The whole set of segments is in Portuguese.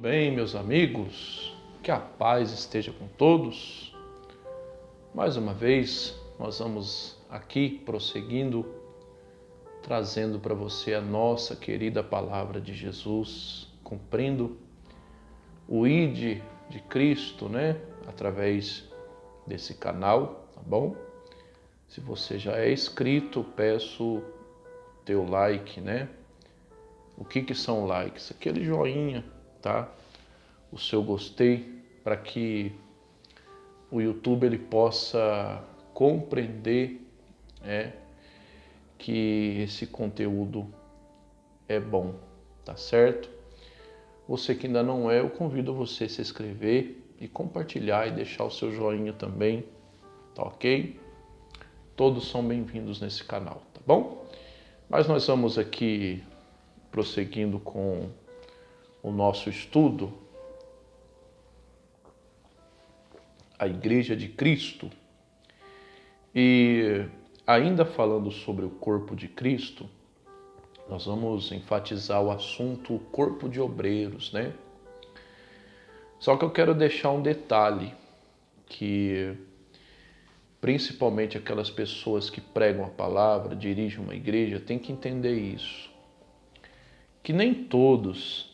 bem, meus amigos? Que a paz esteja com todos. Mais uma vez, nós vamos aqui prosseguindo, trazendo para você a nossa querida palavra de Jesus, cumprindo o ID de Cristo, através desse canal, tá bom? Se você já é inscrito, peço teu like, O que são likes? Aquele joinha, tá? O seu gostei, para que o YouTube ele possa compreender que esse conteúdo é bom, tá certo? Você que ainda não é, eu convido você a se inscrever e compartilhar e deixar o seu joinha também, tá ok? Todos são bem-vindos nesse canal, tá bom? Mas nós vamos aqui prosseguindo com o nosso estudo, a Igreja de Cristo, e ainda falando sobre o corpo de Cristo, nós vamos enfatizar o assunto corpo de obreiros, Só que eu quero deixar um detalhe, que principalmente aquelas pessoas que pregam a palavra, dirigem uma igreja, têm que entender isso. Que nem todos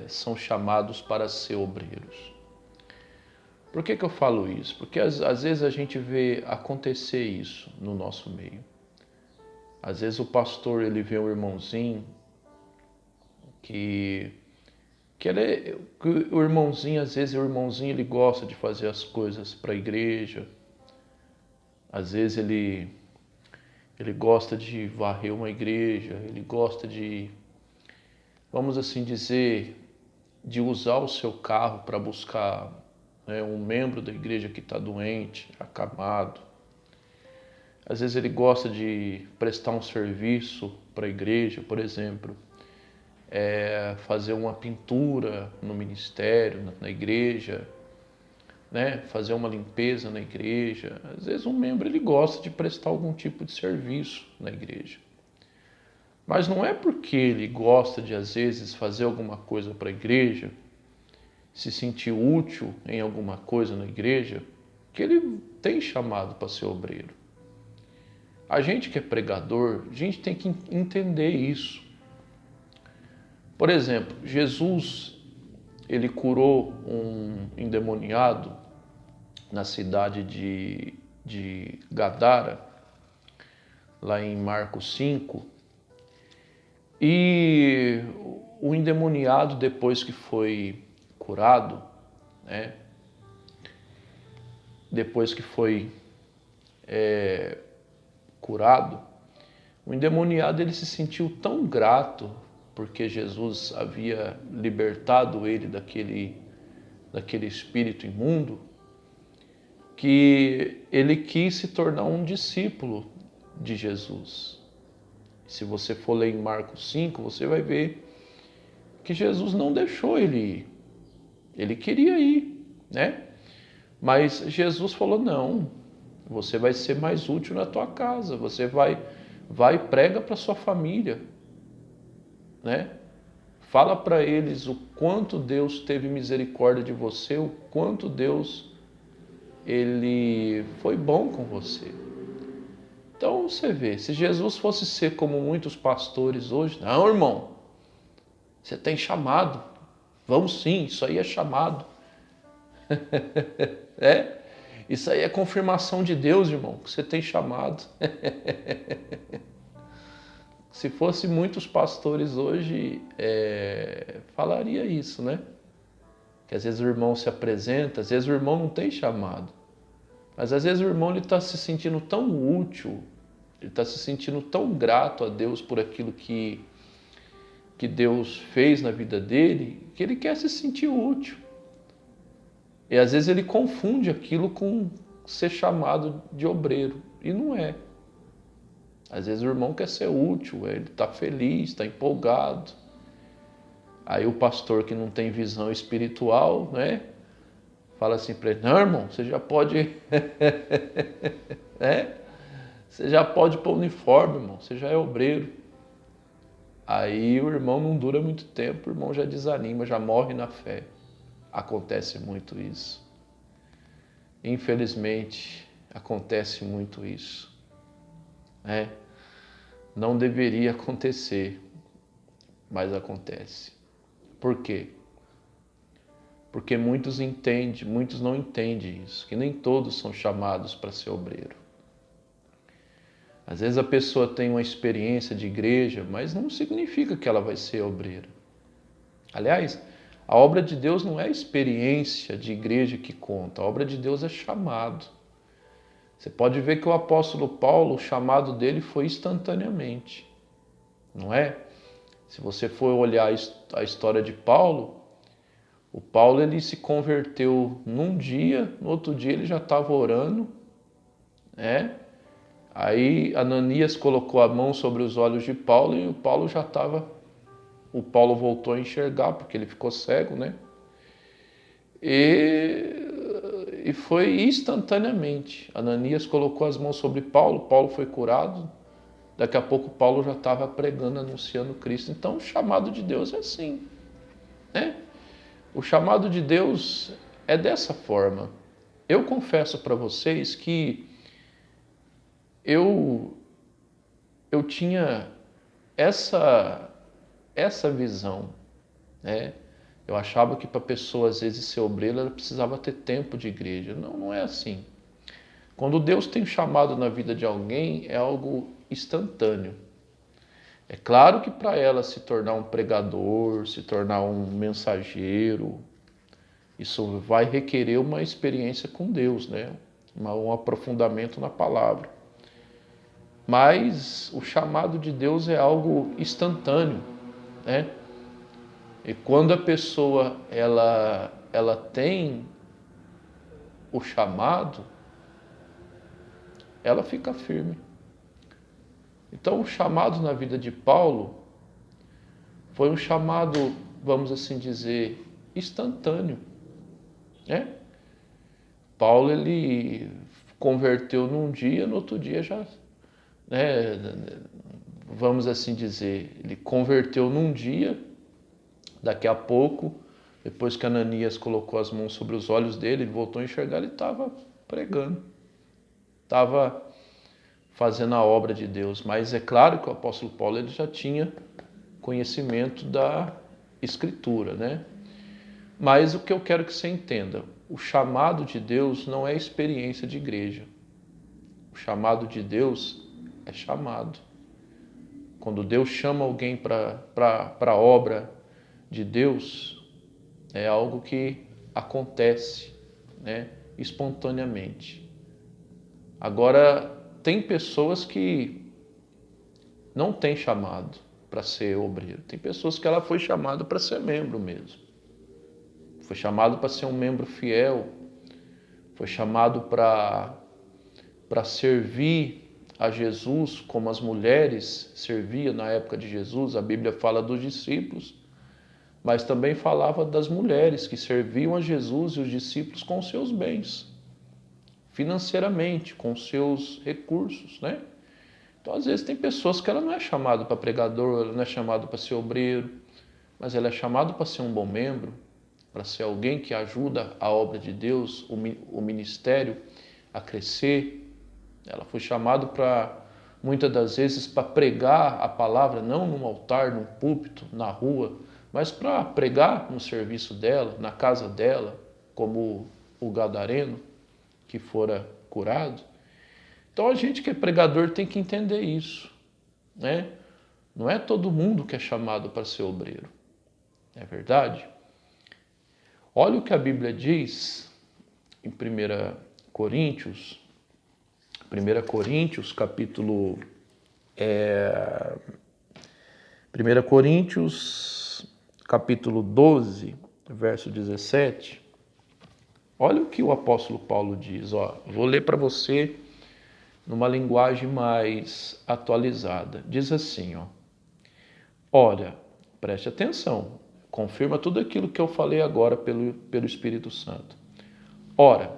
são chamados para ser obreiros. Por que eu falo isso? Porque às vezes a gente vê acontecer isso no nosso meio. Às vezes o pastor ele vê um irmãozinho que o irmãozinho, às vezes o irmãozinho ele gosta de fazer as coisas para a igreja. Às vezes ele gosta de varrer uma igreja, ele gosta de, vamos assim dizer, de usar o seu carro para buscar um membro da igreja que está doente, acamado. Às vezes ele gosta de prestar um serviço para a igreja, por exemplo, fazer uma pintura no ministério, na igreja, fazer uma limpeza na igreja. Às vezes um membro ele gosta de prestar algum tipo de serviço na igreja. Mas não é porque ele gosta de, às vezes, fazer alguma coisa para a igreja, se sentir útil em alguma coisa na igreja, que ele tem chamado para ser obreiro. A gente que é pregador, a gente tem que entender isso. Por exemplo, Jesus, ele curou um endemoniado na cidade de Gadara, lá em Marcos 5, e o endemoniado, depois que foi curado, depois que foi curado, o endemoniado ele se sentiu tão grato porque Jesus havia libertado ele daquele espírito imundo, que ele quis se tornar um discípulo de Jesus. Se você for ler em Marcos 5, você vai ver que Jesus não deixou ele ir. Ele queria ir, Mas Jesus falou, não, você vai ser mais útil na tua casa, você vai e prega para sua família, Fala para eles o quanto Deus teve misericórdia de você, o quanto Deus ele foi bom com você. Então você vê, se Jesus fosse ser como muitos pastores hoje, não, irmão, você tem chamado, vamos sim, isso aí é chamado. Isso aí é confirmação de Deus, irmão, que você tem chamado. Se fosse muitos pastores hoje, falaria isso, Que às vezes o irmão se apresenta, às vezes o irmão não tem chamado. Mas às vezes o irmão está se sentindo tão útil, ele está se sentindo tão grato a Deus por aquilo que Deus fez na vida dele, que ele quer se sentir útil. E às vezes ele confunde aquilo com ser chamado de obreiro, e não é. Às vezes o irmão quer ser útil, ele está feliz, está empolgado. Aí o pastor que não tem visão espiritual, fala assim para ele, não, irmão, você já pode... Você já pode pôr o uniforme, irmão, você já é obreiro. Aí o irmão não dura muito tempo, o irmão já desanima, já morre na fé. Acontece muito isso. Infelizmente, acontece muito isso. Né? Não deveria acontecer, mas acontece. Por quê? Porque muitos não entendem isso, que nem todos são chamados para ser obreiro. Às vezes a pessoa tem uma experiência de igreja, mas não significa que ela vai ser obreira. Aliás, a obra de Deus não é a experiência de igreja que conta, a obra de Deus é chamado. Você pode ver que o apóstolo Paulo, o chamado dele foi instantaneamente, não é? Se você for olhar a história de Paulo, o Paulo ele se converteu num dia, no outro dia ele já estava orando, né? Aí Ananias colocou a mão sobre os olhos de Paulo e o Paulo voltou a enxergar porque ele ficou cego, né? E foi instantaneamente. Ananias colocou as mãos sobre Paulo, Paulo foi curado. Daqui a pouco Paulo já estava pregando, anunciando Cristo. Então o chamado de Deus é assim, né? O chamado de Deus é dessa forma. Eu confesso para vocês que eu tinha essa visão, né? Eu achava que para a pessoa às vezes ser obreira ela precisava ter tempo de igreja. Não, não é assim. Quando Deus tem chamado na vida de alguém é algo instantâneo. É claro que para ela se tornar um pregador, se tornar um mensageiro, isso vai requerer uma experiência com Deus, né? Um aprofundamento na palavra. Mas o chamado de Deus é algo instantâneo, né? E quando a pessoa ela tem o chamado, ela fica firme. Então o chamado na vida de Paulo foi um chamado, vamos assim dizer, instantâneo, né? Paulo ele converteu num dia, no outro dia já, né, vamos assim dizer, ele converteu num dia, daqui a pouco, depois que Ananias colocou as mãos sobre os olhos dele, ele voltou a enxergar, ele estava pregando, estava fazendo a obra de Deus. Mas é claro que o apóstolo Paulo ele já tinha conhecimento da Escritura, né? Mas o que eu quero que você entenda, o chamado de Deus não é experiência de igreja. O chamado de Deus é chamado. Quando Deus chama alguém para a obra de Deus, é algo que acontece, né, espontaneamente. Agora, tem pessoas que não têm chamado para ser obreiro. Tem pessoas que ela foi chamada para ser membro mesmo. Foi chamado para ser um membro fiel. Foi chamado para servir a Jesus como as mulheres serviam na época de Jesus. A Bíblia fala dos discípulos, mas também falava das mulheres que serviam a Jesus e os discípulos com seus bens, financeiramente, com seus recursos, né? Então, às vezes, tem pessoas que ela não é chamada para pregador, ela não é chamada para ser obreiro, mas ela é chamada para ser um bom membro, para ser alguém que ajuda a obra de Deus, o ministério a crescer. Ela foi chamada para, muitas das vezes, para pregar a palavra, não num altar, num púlpito, na rua, mas para pregar no serviço dela, na casa dela, como o gadareno que fora curado. Então a gente que é pregador tem que entender isso, né? Não é todo mundo que é chamado para ser obreiro, é verdade? Olha o que a Bíblia diz em 1 Coríntios, capítulo 1 Coríntios, capítulo 12, verso 17. Olha o que o apóstolo Paulo diz. Vou ler para você numa linguagem mais atualizada. Diz assim, olha, preste atenção, confirma tudo aquilo que eu falei agora pelo Espírito Santo. Ora,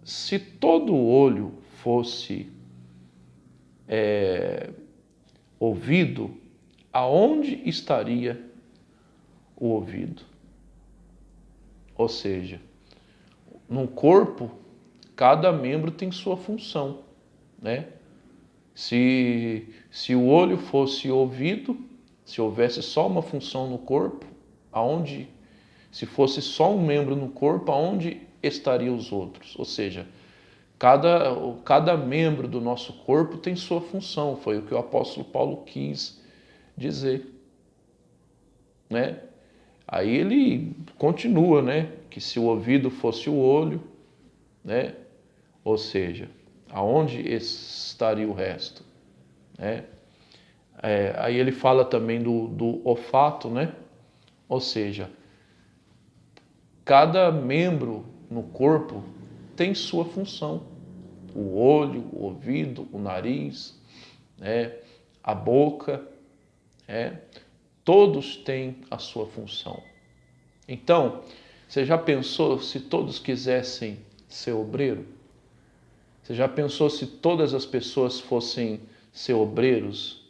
se todo olho fosse ouvido, aonde estaria o ouvido? Ou seja, no corpo, cada membro tem sua função, né? Se o olho fosse ouvido, se houvesse só uma função no corpo, se fosse só um membro no corpo, aonde estariam os outros? Ou seja, cada membro do nosso corpo tem sua função, foi o que o apóstolo Paulo quis dizer, né? Aí ele continua, né? Que se o ouvido fosse o olho, né? Ou seja, aonde estaria o resto, né? Aí ele fala também do olfato, né? Ou seja, cada membro no corpo tem sua função. O olho, o ouvido, o nariz, né? A boca, né? Todos têm a sua função. Então, você já pensou se todos quisessem ser obreiro? Você já pensou se todas as pessoas fossem ser obreiros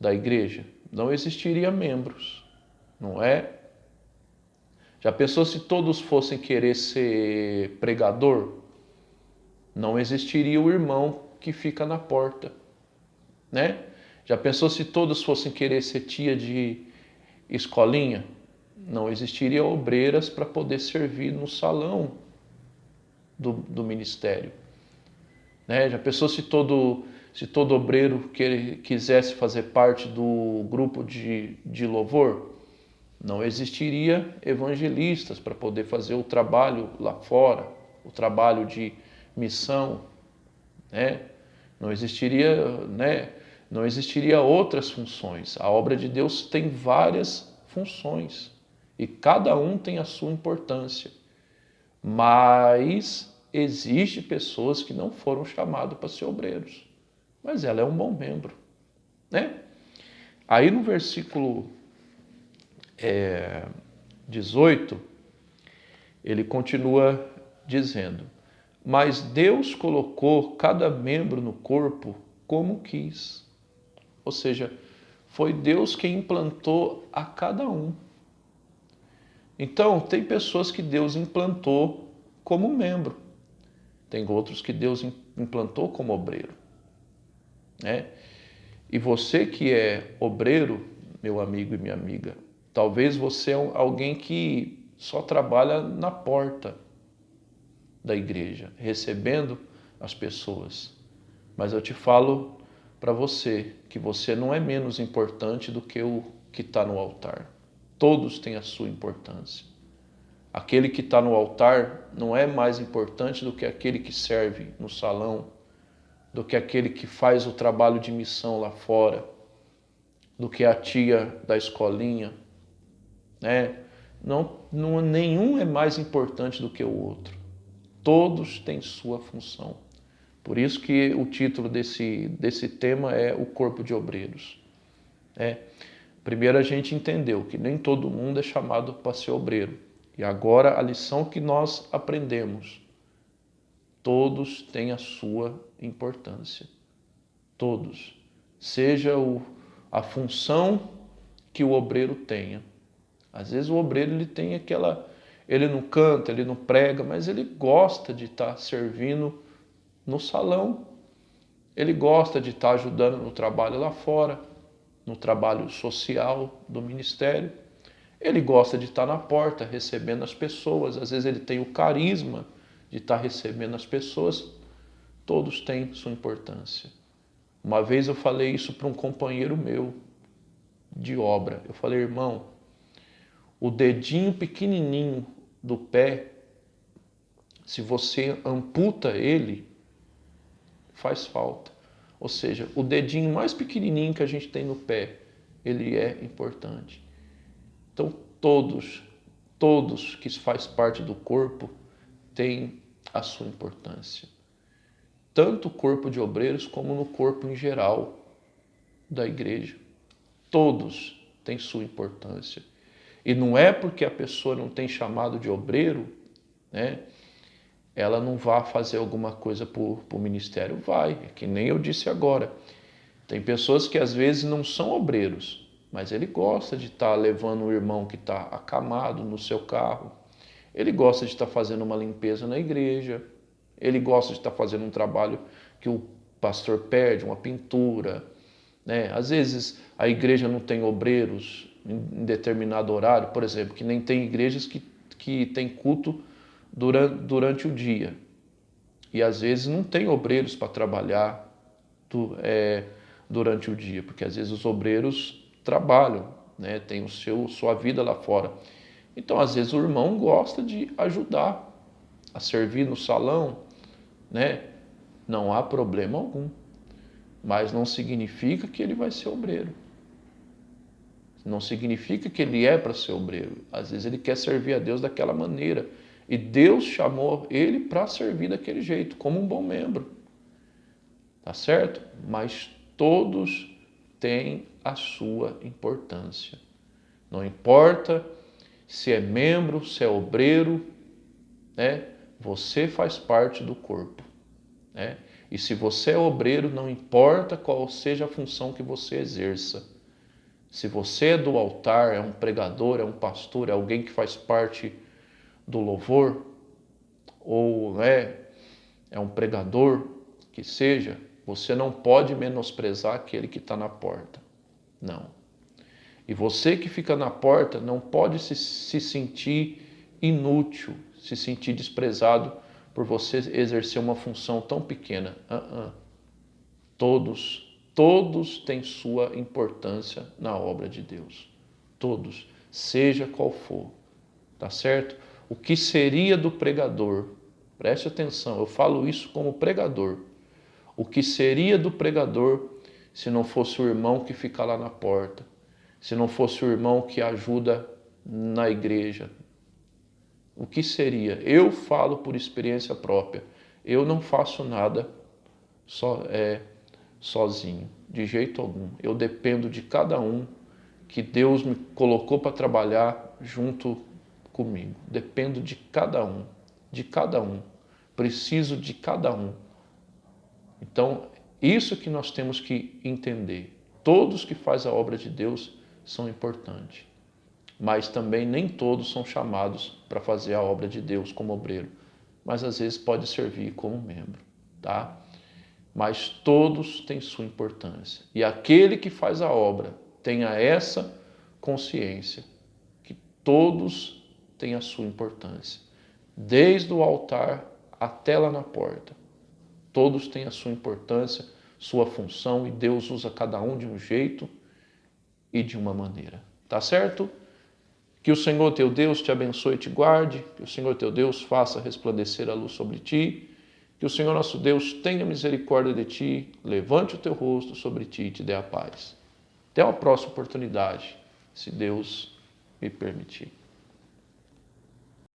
da igreja? Não existiria membros, não é? Já pensou se todos fossem querer ser pregador? Não existiria o irmão que fica na porta, né? Já pensou se todos fossem querer ser tia de escolinha? Não existiria obreiras para poder servir no salão do ministério, né? Já pensou se todo obreiro quisesse fazer parte do grupo de louvor? Não existiria evangelistas para poder fazer o trabalho lá fora, o trabalho de missão, né? Não existiria, né? Não existiria outras funções. A obra de Deus tem várias funções e cada um tem a sua importância. Mas existe pessoas que não foram chamadas para ser obreiros, mas ela é um bom membro, né? Aí no versículo 18, ele continua dizendo: mas Deus colocou cada membro no corpo como quis. Ou seja, foi Deus quem implantou a cada um. Então, tem pessoas que Deus implantou como membro. Tem outros que Deus implantou como obreiro, né? E você que é obreiro, meu amigo e minha amiga, talvez você é alguém que só trabalha na porta da igreja, recebendo as pessoas. Mas eu te falo para você que você não é menos importante do que o que está no altar. Todos têm a sua importância. Aquele que está no altar não é mais importante do que aquele que serve no salão, do que aquele que faz o trabalho de missão lá fora, do que a tia da escolinha, né? Nenhum é mais importante do que o outro. Todos têm sua função. Por isso que o título desse tema é o corpo de obreiros. Primeiro a gente entendeu que nem todo mundo é chamado para ser obreiro. E agora a lição que nós aprendemos: todos têm a sua importância. Todos. Seja a função que o obreiro tenha. Às vezes o obreiro ele não canta, ele não prega, mas ele gosta de estar servindo no salão. Ele gosta de estar ajudando no trabalho lá fora, no trabalho social do ministério. Ele gosta de estar na porta recebendo as pessoas. Às vezes ele tem o carisma de estar recebendo as pessoas. Todos têm sua importância. Uma vez eu falei isso para um companheiro meu de obra. Eu falei: irmão, o dedinho pequenininho do pé, se você amputa ele, faz falta. Ou seja, o dedinho mais pequenininho que a gente tem no pé, ele é importante. Então todos que faz parte do corpo têm a sua importância. Tanto o corpo de obreiros como no corpo em geral da igreja. Todos têm sua importância. E não é porque a pessoa não tem chamado de obreiro, né, ela não vai fazer alguma coisa para o ministério. Vai, é que nem eu disse agora. Tem pessoas que às vezes não são obreiros, mas ele gosta de estar levando o irmão que está acamado no seu carro. Ele gosta de estar fazendo uma limpeza na igreja. Ele gosta de estar fazendo um trabalho que o pastor pede, uma pintura, né? Às vezes a igreja não tem obreiros em determinado horário, por exemplo, que nem tem igrejas que tem culto durante o dia. E às vezes não tem obreiros para trabalhar durante o dia, porque às vezes os obreiros trabalham, né? Tem sua vida lá fora. Então, às vezes o irmão gosta de ajudar a servir no salão, né? Não há problema algum, mas não significa que ele vai ser obreiro. Não significa que ele é para ser obreiro. Às vezes ele quer servir a Deus daquela maneira. E Deus chamou ele para servir daquele jeito, como um bom membro. Tá certo? Mas todos têm a sua importância. Não importa se é membro, se é obreiro, né? Você faz parte do corpo, né? E se você é obreiro, não importa qual seja a função que você exerça. Se você é do altar, é um pregador, é um pastor, é alguém que faz parte do louvor, ou é um pregador, que seja, você não pode menosprezar aquele que está na porta. Não. E você que fica na porta não pode se sentir inútil, se sentir desprezado por você exercer uma função tão pequena. Todos têm sua importância na obra de Deus. Todos, seja qual for. Tá certo? O que seria do pregador? Preste atenção, eu falo isso como pregador. O que seria do pregador se não fosse o irmão que fica lá na porta? Se não fosse o irmão que ajuda na igreja? O que seria? Eu falo por experiência própria. Eu não faço nada sozinho, de jeito algum. Eu dependo de cada um que Deus me colocou para trabalhar junto comigo. Dependo de cada um, de cada um. Preciso de cada um. Então, isso que nós temos que entender. Todos que fazem a obra de Deus são importantes, mas também nem todos são chamados para fazer a obra de Deus como obreiro, mas às vezes pode servir como membro, tá? Mas todos têm sua importância. E aquele que faz a obra tenha essa consciência, que todos têm a sua importância, desde o altar até lá na porta. Todos têm a sua importância, sua função, e Deus usa cada um de um jeito e de uma maneira. Tá certo? Que o Senhor teu Deus te abençoe e te guarde, que o Senhor teu Deus faça resplandecer a luz sobre ti, que o Senhor nosso Deus tenha misericórdia de ti, levante o teu rosto sobre ti e te dê a paz. Até uma próxima oportunidade, se Deus me permitir.